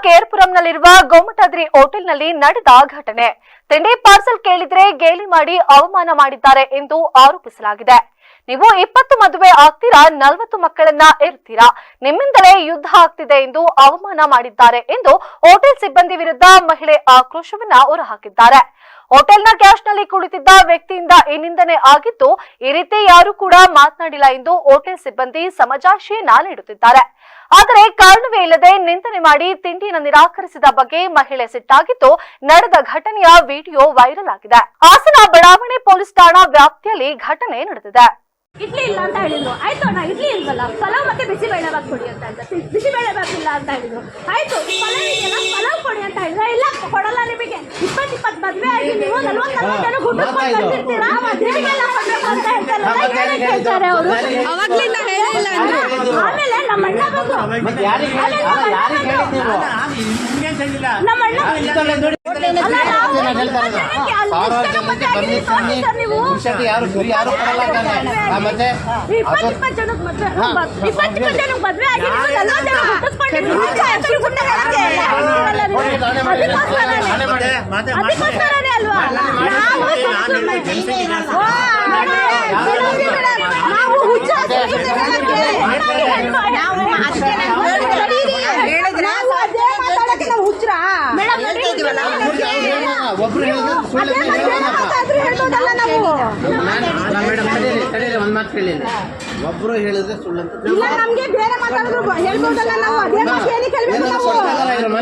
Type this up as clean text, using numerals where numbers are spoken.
ಕೇರ್ಪುರಂನಲ್ಲಿರುವ ಗೋಮಟಾದ್ರಿ ಹೋಟೆಲ್ನಲ್ಲಿ ನಡೆದ ಘಟನೆ. ತಿಂಡಿ ಪಾರ್ಸಲ್ ಕೇಳಿದ್ರೆ ಗೇಲಿ ಮಾಡಿ ಅವಮಾನ ಮಾಡಿದ್ದಾರೆ ಎಂದು ಆರೋಪಿಸಲಾಗಿದೆ. ನೀವು 20 ಮದುವೆ ಆಗ್ತೀರಾ, 40 ಮಕ್ಕಳನ್ನ ಇರ್ತೀರಾ, ನಿಮ್ಮಿಂದಲೇ ಯುದ್ಧ ಆಗ್ತಿದೆ ಎಂದು ಅವಮಾನ ಮಾಡಿದ್ದಾರೆ ಎಂದು ಹೋಟೆಲ್ ಸಿಬ್ಬಂದಿ ವಿರುದ್ಧ ಮಹಿಳೆ ಆಕ್ರೋಶವನ್ನ ಹೊರಹಾಕಿದ್ದಾರೆ. ಹೋಟೆಲ್ನ ಕ್ಯಾಶ್ನಲ್ಲಿ ಕುಳಿತಿದ್ದ ವ್ಯಕ್ತಿಯಿಂದ ಈ ನಿಂದನೆ ಆಗಿದ್ದು, ಈ ರೀತಿ ಯಾರು ಕೂಡ ಮಾತನಾಡಿಲ್ಲ ಎಂದು ಹೋಟೆಲ್ ಸಿಬ್ಬಂದಿ ಸಮಜಾಯಿಷಿಯನ್ನ ನೀಡುತ್ತಿದ್ದಾರೆ. ಆದರೆ ಕಾರಣವೇ ಇಲ್ಲದೆ ನಿಂದನೆ ಮಾಡಿ ತಿಂಡಿಯನ್ನು ನಿರಾಕರಿಸಿದ ಬಗ್ಗೆ ಮಹಿಳೆ ಸಿಟ್ಟಾಗಿದ್ದು, ನಡೆದ ಘಟನೆಯ ವಿಡಿಯೋ ವೈರಲ್ ಆಗಿದೆ. ಹಾಸನ ಬಡಾವಣೆ ಪೊಲೀಸ್ ಠಾಣಾ ವ್ಯಾಪ್ತಿಯಲ್ಲಿ ಘಟನೆ ನಡೆದಿದೆ. ಇಡ್ಲಿ ಇಲ್ಲ ಅಂತ ಹೇಳಿದ್ರು. ಆಯ್ತು ಅಣ್ಣ, ಇಡ್ಲಿ ಇಲ್ವಲ್ಲ, ಪಲಾವ್ ಮತ್ತೆ ಬಿಸಿಬೇಳೆಬಾತ್ ಕೊಡಿ ಅಂತ ಬಿಸಿಬೇಳೆಬಾತ್ ಇಲ್ಲ ಅಂತ ಹೇಳಿದ್ರು. ಆಯ್ತು, ಪಲಾವ್ ಇದೆಯಲ್ಲ, ಪಲಾವ್ ಕೊಡಿ ಅಂತ ಹೇಳಿದ್ರೆ ಇಲ್ಲ ಕೊಡಲ್ಲ. ನಿಮಗೆ 20 ಮದ್ವೆ ಆಗಿ ನೀವು 40 ಜನ ಗುಡ್ಡಕ್ಕೆ ಬಂದಿರ್ತೀರಾ, ಮದ್ವೆಗೆಲ್ಲ ಕೊಡ್ಬೇಕು ಅಂತ ಹೇಳ್ತಾರೆ ಅವರು. ಆಮೇಲೆ ನಮ್ಮ ಅಣ್ಣ ಬಂದು ಒಬ್ರು ಹೇಳಿದ್ರೆ ಸುಳ್ಳು ನಮ್ಗೆ ಬೇರೆ ಮಾತಾಡಿದ್ರು ಹೇಳ್ಬೋದಲ್ಲ. ನಾವು ಅದೇ ಮಾತು ಏನಕ್ಕೆ ಹೇಳ್ಬೇಕು ನಾವು.